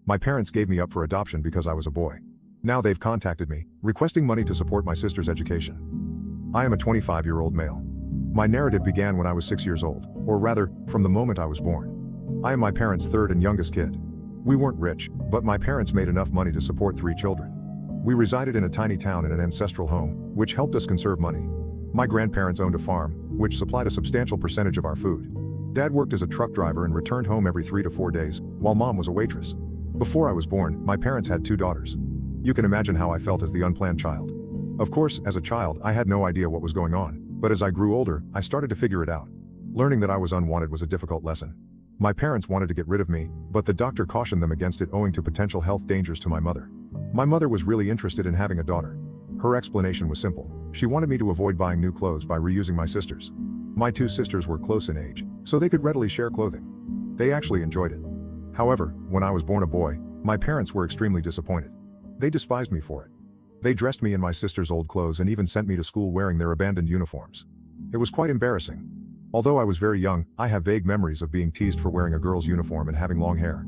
My parents gave me up for adoption because I was a boy. Now they've contacted me, requesting money to support my sister's education. I am a 25-year-old male. My narrative began when I was 6 years old, or rather, from the moment I was born. I am my parents' third and youngest kid. We weren't rich, but my parents made enough money to support 3 children. We resided in a tiny town in an ancestral home, which helped us conserve money. My grandparents owned a farm, which supplied a substantial percentage of our food. Dad worked as a truck driver and returned home every 3 to 4 days, while Mom was a waitress. Before I was born, my parents had 2 daughters. You can imagine how I felt as the unplanned child. Of course, as a child, I had no idea what was going on, but as I grew older, I started to figure it out. Learning that I was unwanted was a difficult lesson. My parents wanted to get rid of me, but the doctor cautioned them against it owing to potential health dangers to my mother. My mother was really interested in having a daughter. Her explanation was simple. She wanted me to avoid buying new clothes by reusing my sisters'. My 2 sisters were close in age, so they could readily share clothing. They actually enjoyed it. However, when I was born a boy, my parents were extremely disappointed. They despised me for it. They dressed me in my sister's old clothes and even sent me to school wearing their abandoned uniforms. It was quite embarrassing. Although I was very young, I have vague memories of being teased for wearing a girl's uniform and having long hair.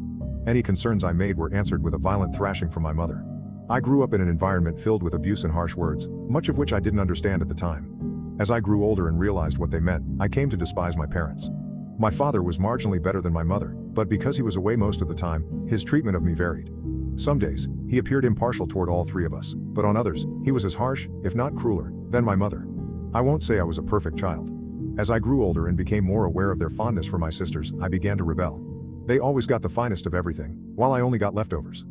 Any concerns I made were answered with a violent thrashing from my mother. I grew up in an environment filled with abuse and harsh words, much of which I didn't understand at the time. As I grew older and realized what they meant, I came to despise my parents. My father was marginally better than my mother, but because he was away most of the time, his treatment of me varied. Some days, he appeared impartial toward all 3 of us, but on others, he was as harsh, if not crueler, than my mother. I won't say I was a perfect child. As I grew older and became more aware of their fondness for my sisters, I began to rebel. They always got the finest of everything, while I only got leftovers.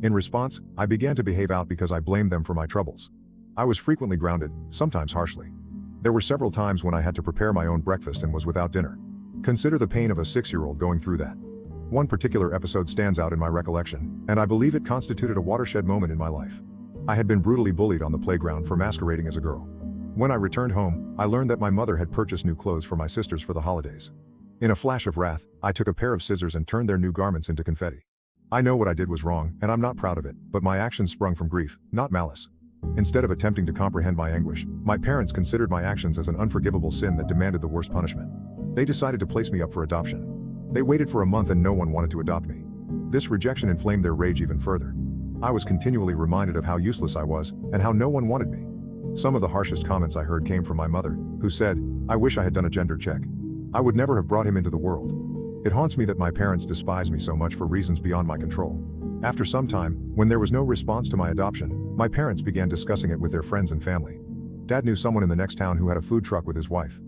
In response, I began to behave out because I blamed them for my troubles. I was frequently grounded, sometimes harshly. There were several times when I had to prepare my own breakfast and was without dinner. Consider the pain of a 6-year-old going through that. One particular episode stands out in my recollection, and I believe it constituted a watershed moment in my life. I had been brutally bullied on the playground for masquerading as a girl. When I returned home, I learned that my mother had purchased new clothes for my sisters for the holidays. In a flash of wrath, I took a pair of scissors and turned their new garments into confetti. I know what I did was wrong, and I'm not proud of it, but my actions sprung from grief, not malice. Instead of attempting to comprehend my anguish, my parents considered my actions as an unforgivable sin that demanded the worst punishment. They decided to place me up for adoption. They waited for a month and no one wanted to adopt me. This rejection inflamed their rage even further. I was continually reminded of how useless I was, and how no one wanted me. Some of the harshest comments I heard came from my mother, who said, "I wish I had done a gender check. I would never have brought him into the world." It haunts me that my parents despised me so much for reasons beyond my control. After some time, when there was no response to my adoption, my parents began discussing it with their friends and family. Dad knew someone in the next town who had a food truck with his wife.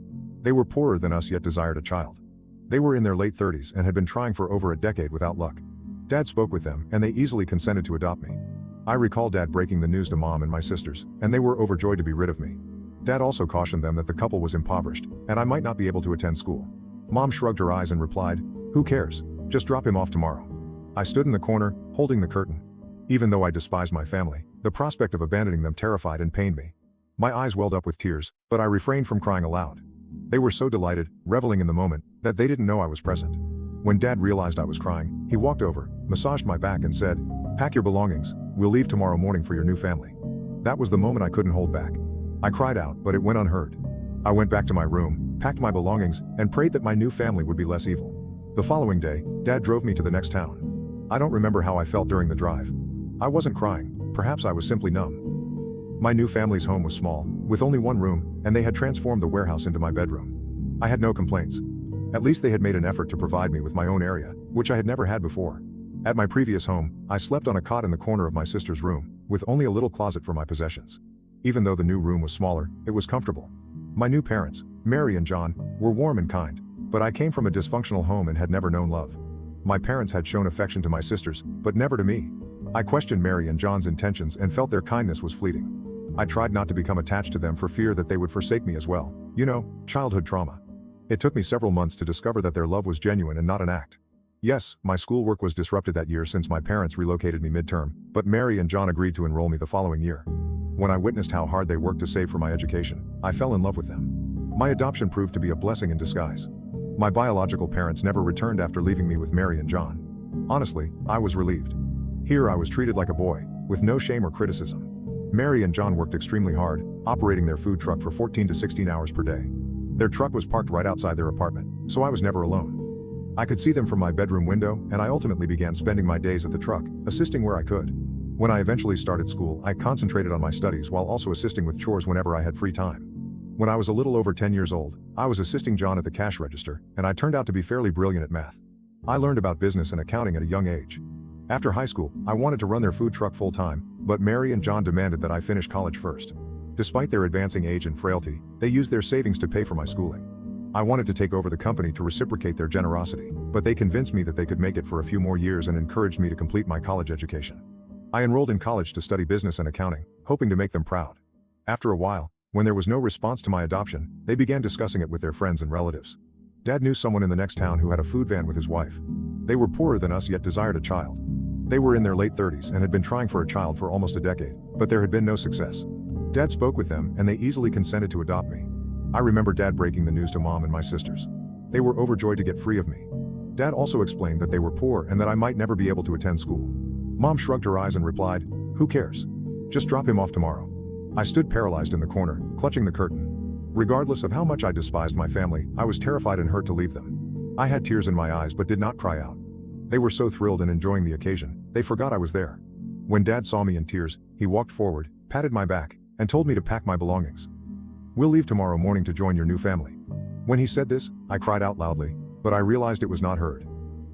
They were poorer than us yet desired a child. They were in their late 30s and had been trying for over a decade without luck. Dad spoke with them, and they easily consented to adopt me. I recall Dad breaking the news to Mom and my sisters, and they were overjoyed to be rid of me. Dad also cautioned them that the couple was impoverished, and I might not be able to attend school. Mom shrugged her eyes and replied, "Who cares? Just drop him off tomorrow." I stood in the corner, holding the curtain. Even though I despised my family, the prospect of abandoning them terrified and pained me. My eyes welled up with tears, but I refrained from crying aloud. They were so delighted, reveling in the moment, that they didn't know I was present. When Dad realized I was crying, he walked over, massaged my back and said, "Pack your belongings, we'll leave tomorrow morning for your new family." That was the moment I couldn't hold back. I cried out, but it went unheard. I went back to my room, packed my belongings, and prayed that my new family would be less evil. The following day, Dad drove me to the next town. I don't remember how I felt during the drive. I wasn't crying, perhaps I was simply numb. My new family's home was small, with only one room, and they had transformed the warehouse into my bedroom. I had no complaints. At least they had made an effort to provide me with my own area, which I had never had before. At my previous home, I slept on a cot in the corner of my sister's room, with only a little closet for my possessions. Even though the new room was smaller, it was comfortable. My new parents, Mary and John, were warm and kind, but I came from a dysfunctional home and had never known love. My parents had shown affection to my sisters, but never to me. I questioned Mary and John's intentions and felt their kindness was fleeting. I tried not to become attached to them for fear that they would forsake me as well. You know, childhood trauma. It took me several months to discover that their love was genuine and not an act. Yes, my schoolwork was disrupted that year since my parents relocated me midterm, but Mary and John agreed to enroll me the following year. When I witnessed how hard they worked to save for my education, I fell in love with them. My adoption proved to be a blessing in disguise. My biological parents never returned after leaving me with Mary and John. Honestly, I was relieved. Here I was treated like a boy, with no shame or criticism. Mary and John worked extremely hard, operating their food truck for 14 to 16 hours per day. Their truck was parked right outside their apartment, so I was never alone. I could see them from my bedroom window, and I ultimately began spending my days at the truck, assisting where I could. When I eventually started school, I concentrated on my studies while also assisting with chores whenever I had free time. When I was a little over 10 years old, I was assisting John at the cash register, and I turned out to be fairly brilliant at math. I learned about business and accounting at a young age. After high school, I wanted to run their food truck full-time, but Mary and John demanded that I finish college first. Despite their advancing age and frailty, they used their savings to pay for my schooling. I wanted to take over the company to reciprocate their generosity, but they convinced me that they could make it for a few more years and encouraged me to complete my college education. I enrolled in college to study business and accounting, hoping to make them proud. After a while, when there was no response to my adoption, they began discussing it with their friends and relatives. Dad knew someone in the next town who had a food van with his wife. They were poorer than us yet desired a child. They were in their late 30s and had been trying for a child for almost a decade, but there had been no success. Dad spoke with them and they easily consented to adopt me. I remember Dad breaking the news to Mom and my sisters. They were overjoyed to get free of me. Dad also explained that they were poor and that I might never be able to attend school. Mom shrugged her eyes and replied, "Who cares? Just drop him off tomorrow." I stood paralyzed in the corner, clutching the curtain. Regardless of how much I despised my family, I was terrified and hurt to leave them. I had tears in my eyes but did not cry out. They were so thrilled and enjoying the occasion, they forgot I was there. When Dad saw me in tears, he walked forward, patted my back, and told me to pack my belongings. "We'll leave tomorrow morning to join your new family." When he said this, I cried out loudly, but I realized it was not heard.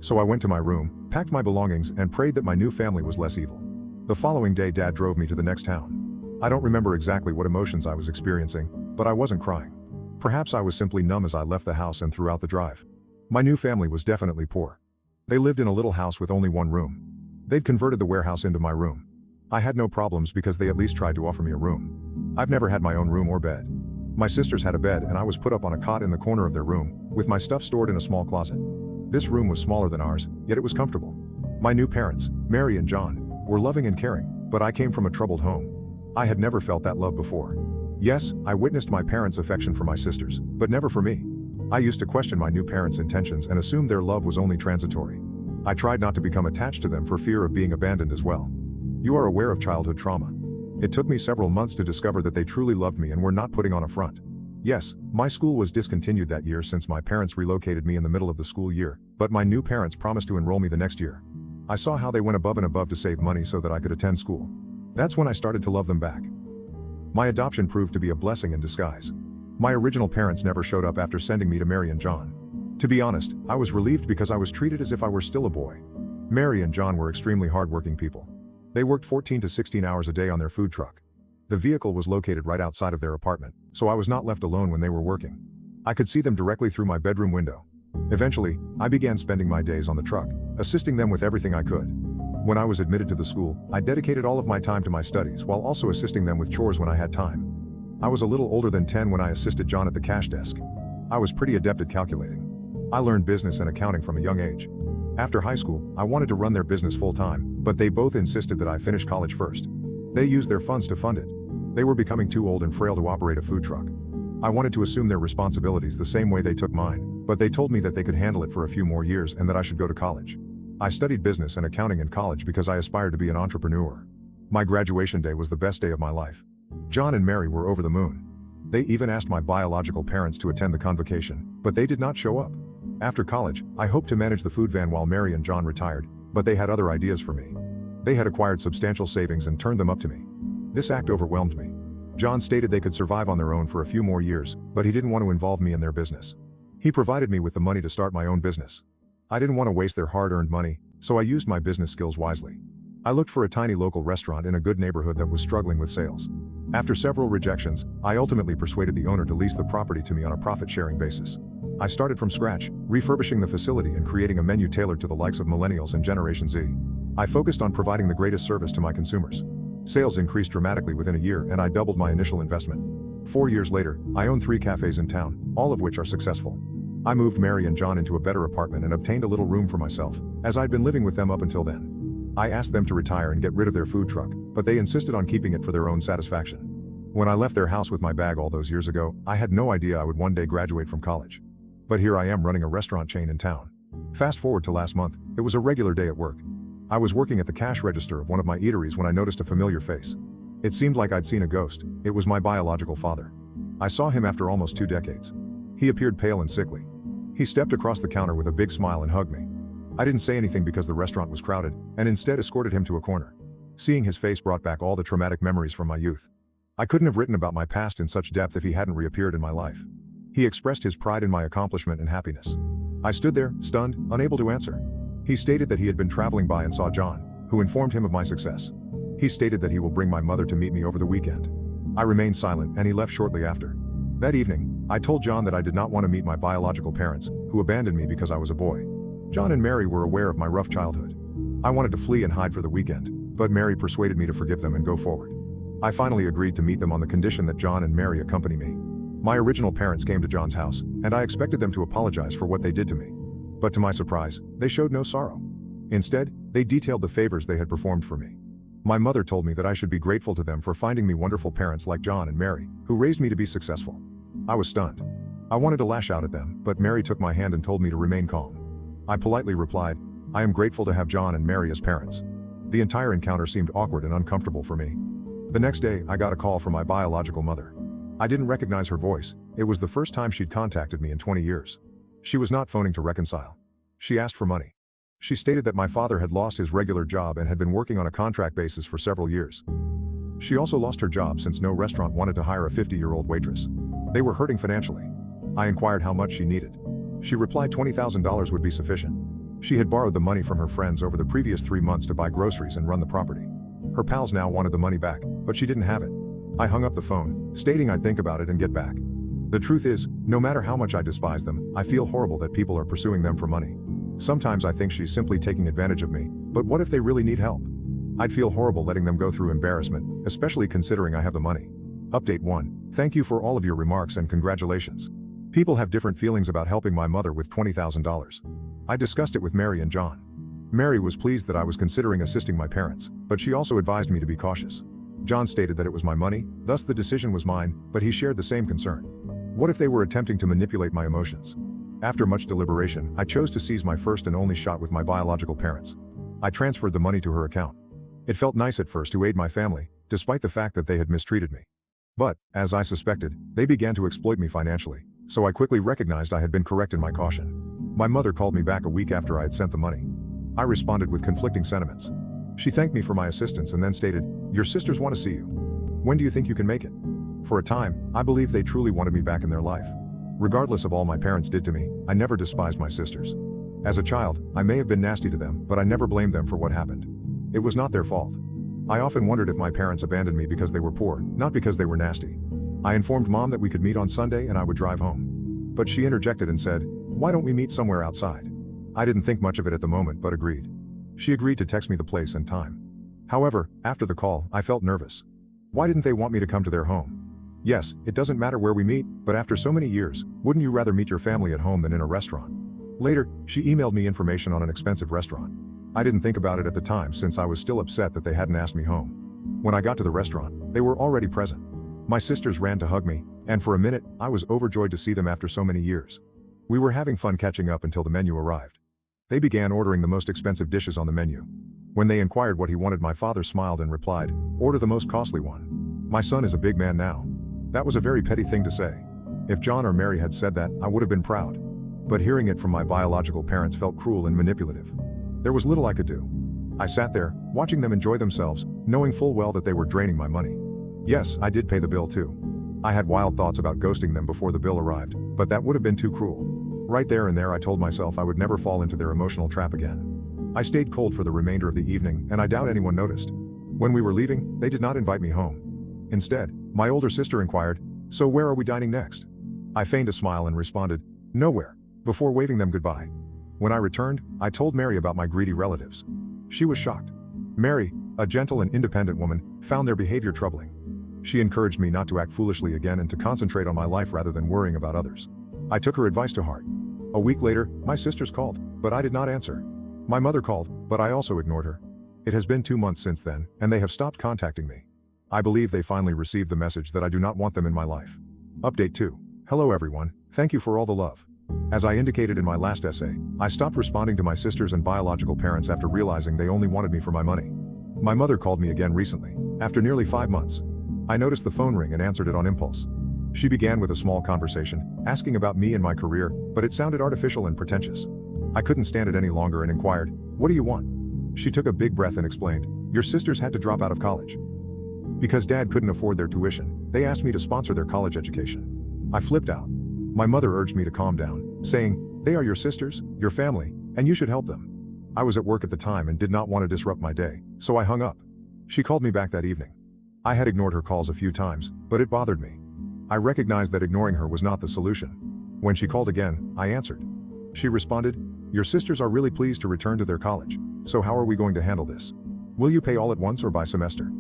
So I went to my room, packed my belongings, and prayed that my new family was less evil. The following day, Dad drove me to the next town. I don't remember exactly what emotions I was experiencing, but I wasn't crying. Perhaps I was simply numb as I left the house and throughout the drive. My new family was definitely poor. They lived in a little house with only one room. They'd converted the warehouse into my room. I had no problems because they at least tried to offer me a room. I've never had my own room or bed. My sisters had a bed and I was put up on a cot in the corner of their room, with my stuff stored in a small closet. This room was smaller than ours, yet it was comfortable. My new parents, Mary and John, were loving and caring, but I came from a troubled home. I had never felt that love before. Yes, I witnessed my parents' affection for my sisters, but never for me. I used to question my new parents' intentions and assumed their love was only transitory. I tried not to become attached to them for fear of being abandoned as well. You are aware of childhood trauma. It took me several months to discover that they truly loved me and were not putting on a front. Yes, my school was discontinued that year since my parents relocated me in the middle of the school year, but my new parents promised to enroll me the next year. I saw how they went above and above to save money so that I could attend school. That's when I started to love them back. My adoption proved to be a blessing in disguise. My original parents never showed up after sending me to Mary and John. To be honest, I was relieved because I was treated as if I were still a boy. Mary and John were extremely hardworking people. They worked 14 to 16 hours a day on their food truck. The vehicle was located right outside of their apartment, so I was not left alone when they were working. I could see them directly through my bedroom window. Eventually, I began spending my days on the truck, assisting them with everything I could. When I was admitted to the school, I dedicated all of my time to my studies while also assisting them with chores when I had time. I was a little older than 10 when I assisted John at the cash desk. I was pretty adept at calculating. I learned business and accounting from a young age. After high school, I wanted to run their business full-time, but they both insisted that I finish college first. They used their funds to fund it. They were becoming too old and frail to operate a food truck. I wanted to assume their responsibilities the same way they took mine, but they told me that they could handle it for a few more years and that I should go to college. I studied business and accounting in college because I aspired to be an entrepreneur. My graduation day was the best day of my life. John and Mary were over the moon. They even asked my biological parents to attend the convocation, but they did not show up. After college, I hoped to manage the food van while Mary and John retired, but they had other ideas for me. They had acquired substantial savings and turned them up to me. This act overwhelmed me. John stated they could survive on their own for a few more years, but he didn't want to involve me in their business. He provided me with the money to start my own business. I didn't want to waste their hard-earned money, so I used my business skills wisely. I looked for a tiny local restaurant in a good neighborhood that was struggling with sales. After several rejections, I ultimately persuaded the owner to lease the property to me on a profit-sharing basis. I started from scratch, refurbishing the facility and creating a menu tailored to the likes of millennials and Generation Z. I focused on providing the greatest service to my consumers. Sales increased dramatically within a year and I doubled my initial investment. 4 years later, I own 3 cafes in town, all of which are successful. I moved Mary and John into a better apartment and obtained a little room for myself, as I'd been living with them up until then. I asked them to retire and get rid of their food truck, but they insisted on keeping it for their own satisfaction. When I left their house with my bag all those years ago, I had no idea I would one day graduate from college. But here I am running a restaurant chain in town. Fast forward to last month, it was a regular day at work. I was working at the cash register of one of my eateries when I noticed a familiar face. It seemed like I'd seen a ghost. It was my biological father. I saw him after almost 2 decades. He appeared pale and sickly. He stepped across the counter with a big smile and hugged me. I didn't say anything because the restaurant was crowded, and instead escorted him to a corner. Seeing his face brought back all the traumatic memories from my youth. I couldn't have written about my past in such depth if he hadn't reappeared in my life. He expressed his pride in my accomplishment and happiness. I stood there, stunned, unable to answer. He stated that he had been traveling by and saw John, who informed him of my success. He stated that he will bring my mother to meet me over the weekend. I remained silent, and he left shortly after. That evening, I told John that I did not want to meet my biological parents, who abandoned me because I was a boy. John and Mary were aware of my rough childhood. I wanted to flee and hide for the weekend, but Mary persuaded me to forgive them and go forward. I finally agreed to meet them on the condition that John and Mary accompany me. My original parents came to John's house, and I expected them to apologize for what they did to me. But to my surprise, they showed no sorrow. Instead, they detailed the favors they had performed for me. My mother told me that I should be grateful to them for finding me wonderful parents like John and Mary, who raised me to be successful. I was stunned. I wanted to lash out at them, but Mary took my hand and told me to remain calm. I politely replied, "I am grateful to have John and Mary as parents." The entire encounter seemed awkward and uncomfortable for me. The next day, I got a call from my biological mother. I didn't recognize her voice. It was the first time she'd contacted me in 20 years. She was not phoning to reconcile. She asked for money. She stated that my father had lost his regular job and had been working on a contract basis for several years. She also lost her job since no restaurant wanted to hire a 50-year-old waitress. They were hurting financially. I inquired how much she needed. She replied $20,000 would be sufficient. She had borrowed the money from her friends over the previous 3 months to buy groceries and run the property. Her pals now wanted the money back, but she didn't have it. I hung up the phone, stating I'd think about it and get back. The truth is, no matter how much I despise them, I feel horrible that people are pursuing them for money. Sometimes I think she's simply taking advantage of me, but what if they really need help? I'd feel horrible letting them go through embarrassment, especially considering I have the money. Update 1. Thank you for all of your remarks and congratulations. People have different feelings about helping my mother with $20,000. I discussed it with Mary and John. Mary was pleased that I was considering assisting my parents, but she also advised me to be cautious. John stated that it was my money, thus the decision was mine, but he shared the same concern. What if they were attempting to manipulate my emotions? After much deliberation, I chose to seize my first and only shot with my biological parents. I transferred the money to her account. It felt nice at first to aid my family, despite the fact that they had mistreated me. But, as I suspected, they began to exploit me financially, so I quickly recognized I had been correct in my caution. My mother called me back a week after I had sent the money. I responded with conflicting sentiments. She thanked me for my assistance and then stated, "Your sisters want to see you. When do you think you can make it?" For a time, I believed they truly wanted me back in their life. Regardless of all my parents did to me, I never despised my sisters. As a child, I may have been nasty to them, but I never blamed them for what happened. It was not their fault. I often wondered if my parents abandoned me because they were poor, not because they were nasty. I informed Mom that we could meet on Sunday and I would drive home. But she interjected and said, "Why don't we meet somewhere outside?" I didn't think much of it at the moment but agreed. She agreed to text me the place and time. However, after the call, I felt nervous. Why didn't they want me to come to their home? Yes, it doesn't matter where we meet, but after so many years, wouldn't you rather meet your family at home than in a restaurant? Later, she emailed me information on an expensive restaurant. I didn't think about it at the time since I was still upset that they hadn't asked me home. When I got to the restaurant, they were already present. My sisters ran to hug me, and for a minute, I was overjoyed to see them after so many years. We were having fun catching up until the menu arrived. They began ordering the most expensive dishes on the menu. When they inquired what he wanted, my father smiled and replied, "Order the most costly one. My son is a big man now." That was a very petty thing to say. If John or Mary had said that, I would have been proud. But hearing it from my biological parents felt cruel and manipulative. There was little I could do. I sat there, watching them enjoy themselves, knowing full well that they were draining my money. Yes, I did pay the bill too. I had wild thoughts about ghosting them before the bill arrived, but that would have been too cruel. Right there and there I told myself I would never fall into their emotional trap again. I stayed cold for the remainder of the evening, and I doubt anyone noticed. When we were leaving, they did not invite me home. Instead, my older sister inquired, "So where are we dining next?" I feigned a smile and responded, "Nowhere," before waving them goodbye. When I returned, I told Mary about my greedy relatives. She was shocked. Mary, a gentle and independent woman, found their behavior troubling. She encouraged me not to act foolishly again and to concentrate on my life rather than worrying about others. I took her advice to heart. A week later, my sisters called, but I did not answer. My mother called, but I also ignored her. It has been 2 months since then, and they have stopped contacting me. I believe they finally received the message that I do not want them in my life. Update 2. Hello everyone, thank you for all the love. As I indicated in my last essay, I stopped responding to my sisters and biological parents after realizing they only wanted me for my money. My mother called me again recently, after nearly 5 months. I noticed the phone ring and answered it on impulse. She began with a small conversation, asking about me and my career, but it sounded artificial and pretentious. I couldn't stand it any longer and inquired, "What do you want?" She took a big breath and explained, "Your sisters had to drop out of college. Because dad couldn't afford their tuition, they asked me to sponsor their college education." I flipped out. My mother urged me to calm down, saying, "They are your sisters, your family, and you should help them." I was at work at the time and did not want to disrupt my day, so I hung up. She called me back that evening. I had ignored her calls a few times, but it bothered me. I recognized that ignoring her was not the solution. When she called again, I answered. She responded, "Your sisters are really pleased to return to their college, so how are we going to handle this? Will you pay all at once or by semester?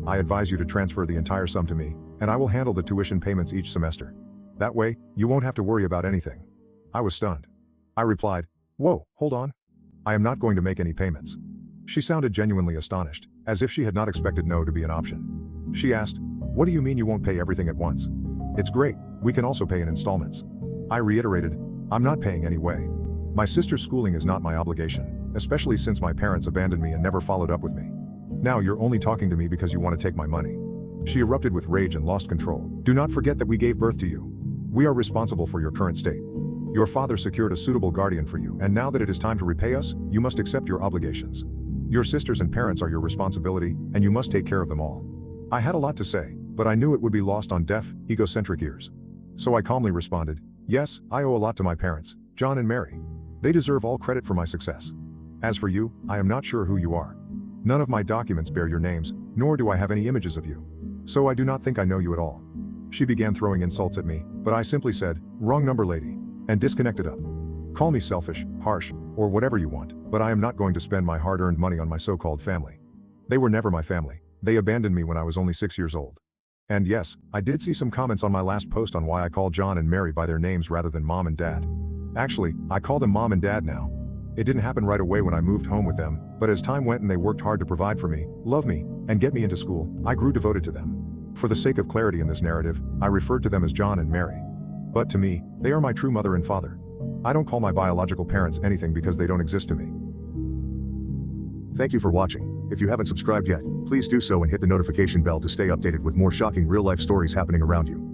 I advise you to transfer the entire sum to me, and I will handle the tuition payments each semester. That way, you won't have to worry about anything." I was stunned. I replied, "Whoa, hold on. I am not going to make any payments." She sounded genuinely astonished, as if she had not expected no to be an option. She asked, "What do you mean you won't pay everything at once? It's great, we can also pay in installments." I reiterated, "I'm not paying anyway. My sister's schooling is not my obligation, especially since my parents abandoned me and never followed up with me. Now you're only talking to me because you want to take my money." She erupted with rage and lost control. "Do not forget that we gave birth to you. We are responsible for your current state. Your father secured a suitable guardian for you, and now that it is time to repay us, you must accept your obligations. Your sisters and parents are your responsibility, and you must take care of them all." I had a lot to say, but I knew it would be lost on deaf, egocentric ears. So I calmly responded, "Yes, I owe a lot to my parents, John and Mary. They deserve all credit for my success. As for you, I am not sure who you are. None of my documents bear your names, nor do I have any images of you. So I do not think I know you at all." She began throwing insults at me, but I simply said, "Wrong number, lady," and disconnected up. Call me selfish, harsh, or whatever you want, but I am not going to spend my hard-earned money on my so-called family. They were never my family. They abandoned me when I was only 6 years old. And yes, I did see some comments on my last post on why I call John and Mary by their names rather than mom and dad. Actually, I call them mom and dad now. It didn't happen right away when I moved home with them, but as time went and they worked hard to provide for me, love me, and get me into school, I grew devoted to them. For the sake of clarity in this narrative, I referred to them as John and Mary. But to me, they are my true mother and father. I don't call my biological parents anything because they don't exist to me. Thank you for watching. If you haven't subscribed yet, please do so and hit the notification bell to stay updated with more shocking real-life stories happening around you.